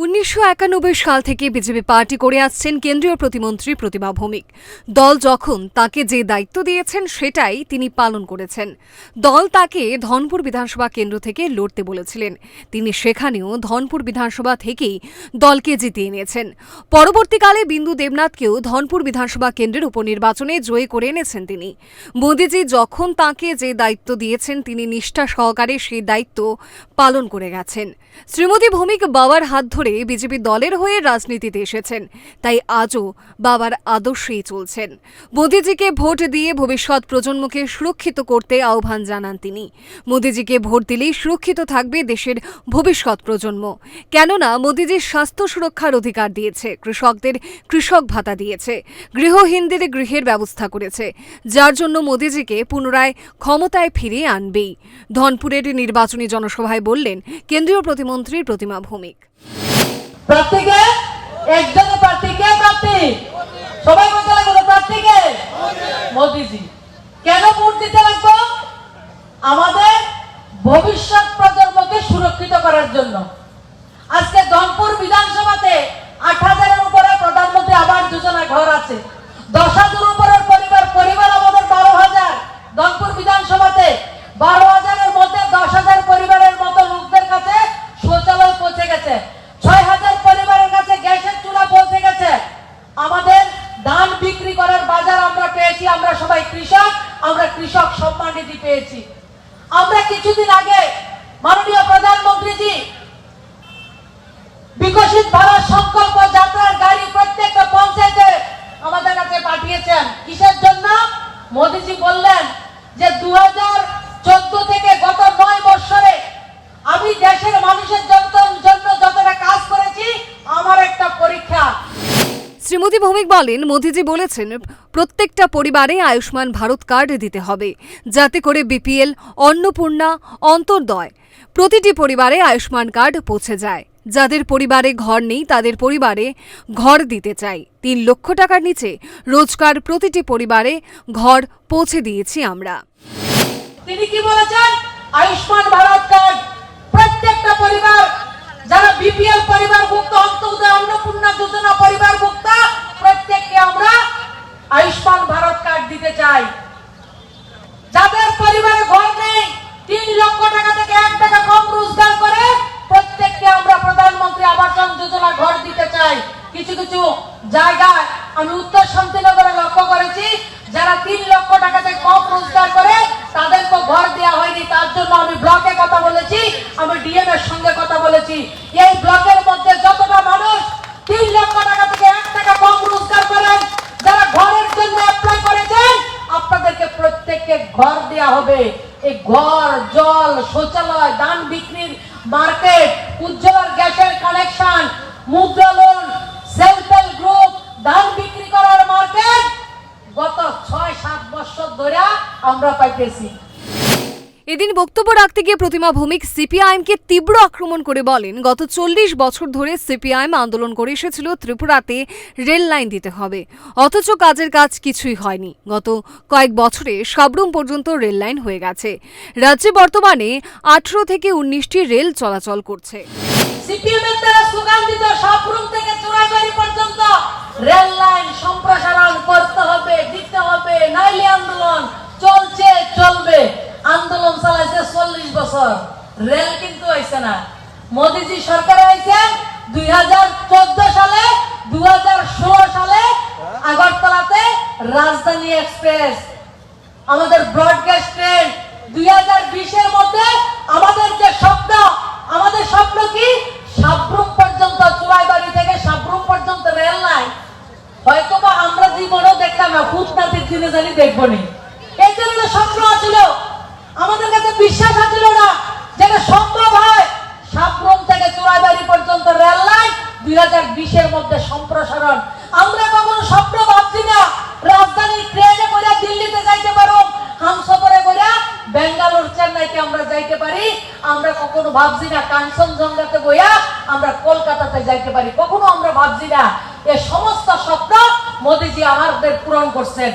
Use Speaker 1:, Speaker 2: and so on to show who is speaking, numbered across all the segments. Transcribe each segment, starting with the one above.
Speaker 1: 1991 সাল থেকে BJP party করে আসছেন কেন্দ্রীয় প্রতিমন্ত্রী প্রতিমা ভৌমিক। দল যখন তাকে যে দায়িত্ব দিয়েছেন সেটাই তিনি পালন করেছেন। দল তাকে ধনপুর বিধানসভা কেন্দ্র থেকে লড়তে বলেছিলেন, তিনি সেখানেও ধনপুর বিধানসভা থেকেই দলকে জিতিয়ে এনেছেন। পরবর্তীকালে বিন্দু দেবনাথকেও ধনপুর বিধানসভা কেন্দ্রের উপনির্বাচনে জয়ী করে এনেছেন তিনি। মোদীজি যখন তাকে যে দায়িত্ব দিয়েছেন তিনি নিষ্ঠা সহকারে সেই দায়িত্ব পালন করে গেছেন। শ্রীমতী ভৌমিক বাবার হাত ধরে বিজেপি দলের হয়ে রাজনীতিতে এসেছেন, তাই আজও বাবার আদর্শেই চলছেন। মোদীজিকে ভোট দিয়ে ভবিষ্যৎ প্রজন্মকে সুরক্ষিত করতে আহ্বান জানান তিনি। মোদীজিকে ভোট দিলেই সুরক্ষিত থাকবে দেশের ভবিষ্যৎ প্রজন্ম, কেননা মোদীজি স্বাস্থ্য সুরক্ষার অধিকার দিয়েছে, কৃষকদের কৃষক ভাতা দিয়েছে, গৃহহীনদের গৃহের ব্যবস্থা করেছে, যার জন্য মোদীজিকে পুনরায় ক্ষমতায় ফিরিয়ে আনবেই। ধনপুরের নির্বাচনী জনসভায় বললেন কেন্দ্রীয় প্রতিমন্ত্রী প্রতিমা ভৌমিক।
Speaker 2: প্রার্থীকে একজন প্রার্থীকে প্রার্থী সবাই বলতে লাগলো প্রার্থীকে মোদীজি। কেন ভোট দিতে লাগবে? আমাদের ভবিষ্যৎ প্রজন্মকে সুরক্ষিত করার জন্য। আজকে ধনপুর বিধানসভাতে 8,000-এর উপরে প্রধানমন্ত্রী আবাস যোজনা ঘর আছে, 10,000-এর উপরের পরিবার আমাদের 12,000। ধনপুর বিধানসভাতে 12,000-এর মধ্যে 10,000 পরিবারের মতো লোকদের কাছে শৌচালয় পৌঁছে গেছে, 6,000 পরিবারের কাছে গ্যাসের চুলা পৌঁছে গেছে। আমাদের ধান বিক্রি করার বাজার আমরা পেয়েছি, আমরা সবাই কৃষক, আমরা কৃষক সম্মান নিধি পেয়েছি। আমরা কিছুদিন আগে মাননীয় প্রধানমন্ত্রীজি বিকশিত ভারত সংকল্প যাত্রার গাড়ি প্রত্যেকটা পঞ্চায়েতে আমাদের কাছে পাঠিয়েছেন। কিসের জন্য? মোদীজি বললেন যে 2014 থেকে গত 9 বছরে আমি দেশের মানুষের জন্য যতটা কাজ করেছি আমার একটা পরীক্ষা।
Speaker 1: শ্রীমতী ভৌমিক বলেন, মোদীজি বলেছেন প্রত্যেকটা পরিবারে আয়ুষ্মান ভারত কার্ড দিতে হবে, যাতে করে বিপিএল, অন্নপূর্ণা, অন্তর্দয় প্রতিটি পরিবারে আয়ুষ্মান কার্ড পৌঁছে যায়। যাদের পরিবারে ঘর নেই তাদের পরিবারে ঘর দিতে চাই। 3 লক্ষ টাকার নিচে রোজগার প্রতিটি পরিবারে ঘর পৌঁছে দিয়েছি আমরা।
Speaker 2: তিনি কি বলেছেন? আয়ুষ্মান ভারত কার্ড প্রত্যেকটা পরিবার, যারা বিপিএল পরিবারভুক্ত, অন্তর্দয়, অন্নপূর্ণা যোজনা পরিবারভুক্ত, প্রত্যেককে আমরা আয়ুষ্মান ভারত কার্ড দিতে চাই। যাদের পরিবারে ঘর নেই 3 লক্ষ টাকা থেকে 1 টাকা কম রোজগার করে প্রত্যেককে আমরা প্রধানমন্ত্রী আবাস যোজনা ঘর দিতে চাই। কিছু কিছু জায়গায় আমি উত্তর শান্তিনগরে লক্ষ্য করেছি, যারা 3 লক্ষ টাকা থেকে কম রোজগার করে তাদেরকে ঘর দেওয়া হয়নি। তার জন্য আমি ব্লকে কথা বলেছি, আমি ডিএম এর সঙ্গে কথা বলেছি। এই ব্লকের মধ্যে যতটা মানুষ 3 লক্ষ টাকা থেকে 1 টাকা কম রোজগার করেন, যারা ঘরের জন্য অ্যাপ্লাই করেছেন, আপনাদেরকে প্রত্যেককে ঘর দেওয়া হবে। এই ঘর, জল, শৌচালয়, ধান বিক্রির মার্কেট, উজ্জ্বলার গ্যাসের কানেকশন, মুদ্রা লোন, সেলফ হেল্প গ্রুপ, ধান বিক্রি করার মার্কেট গত 6-7 বছর ধরে আমরা পাইতেছি।
Speaker 1: এদিন বক্তব্য রাখতে গিয়ে প্রতিমা ভৌমিক সিপিআইএমকে তীব্র আক্রমণ করে বলেন, গত 40 বছর ধরে সিপিআইএম আন্দোলন করে এসেছিল ত্রিপুরাতে রেল লাইন দিতে হবে, অথচ কাজের কাজ কিছুই হয়নি। গত কয়েক বছরে সাবরুম পর্যন্ত রেল লাইন হয়ে গেছে। রাজ্যে বর্তমানে 18 থেকে 19টি রেল চলাচল করছে।
Speaker 2: সিপিএমের দ্বারা সুগন্ধিত সাবরুম থেকে চুরাইবাড়ি পর্যন্ত রেল লাইন সম্প্রসারণ করতে হবে, দিতে হবে, নাইলে আন্দোলন চলছে, চলবে। আন্দোলন চালাইছে 40 বছর, রেল কিন্তু হইছে না। মোদীজি সরকার হয়েছে 2014 সালে, 2016 সালে আগরতলাতে রাজধানী এক্সপ্রেস, আমাদের ব্রডগেজ ট্রেন। 2020-এর মধ্যে আমাদের যে স্বপ্ন, আমাদের স্বপ্ন কি? সাবরুম পর্যন্ত, চুরাইবাড়ি থেকে সাবরুম পর্যন্ত রেল লাইন। হয়তোবা আমরা জীবনেও দেখতাম না, ফুটনাতির দিনে জানি দেখবো নি। এই জন্য স্বপ্ন ছিল, আমাদের কাছে বিশ্বাস ছিল না যেটা সম্ভব হয়। সাবরুম থেকে চুরাইবাড়ি পর্যন্ত রেল লাইন 2020-এর মধ্যে সম্প্রসারণ। আমরা কখনো স্বপ্ন ভাবছি না রাজধানী ট্রেনে করে দিল্লিতে যাইতে পারো, হামসফরে করে বেঙ্গালোর, চেন্নাইতে আমরা যাইতে পারি। আমরা কখনো ভাবছি না কাঞ্চনজঙ্ঘাতে বইয়া আমরা কলকাতাতে যাইতে পারি, কখনো আমরা ভাবছি না। এই সমস্ত স্বপ্ন মোদীজি আমাদের পূরণ করছেন।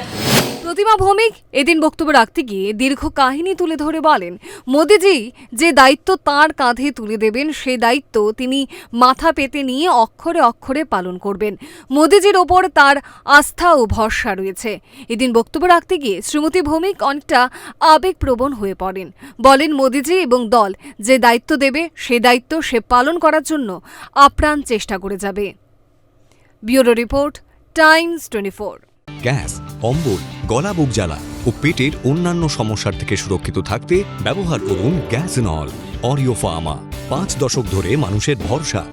Speaker 1: প্রতিমা ভৌমিক এদিন বক্তব্য রাখতে গিয়ে দীর্ঘ কাহিনী তুলে ধরে বলেন, মোদিজি যে দায়িত্ব তার কাঁধে তুলে দেবেন সেই দায়িত্ব তিনি মাথা পেতে নিয়ে অক্ষরে অক্ষরে পালন করবেন। মোদিজির ওপর তার আস্থা ও ভরসা রয়েছে। এদিন বক্তব্য রাখতে গিয়ে শ্রীমতী ভৌমিক অনেকটা আবেগপ্রবণ হয়ে পড়েন। বলেন, মোদিজি এবং দল যে দায়িত্ব দেবে সে দায়িত্ব সে পালন করার জন্য আপ্রাণ চেষ্টা করে যাবে। Bureau report, Times 24।
Speaker 3: গ্যাস, অম্বল, গলা বুক জ্বালা ও পেটের অন্যান্য সমস্যার থেকে সুরক্ষিত থাকতে ব্যবহার করুন গ্যাসনল। অরিও ফার্মা, 5 দশক ধরে মানুষের ভরসা।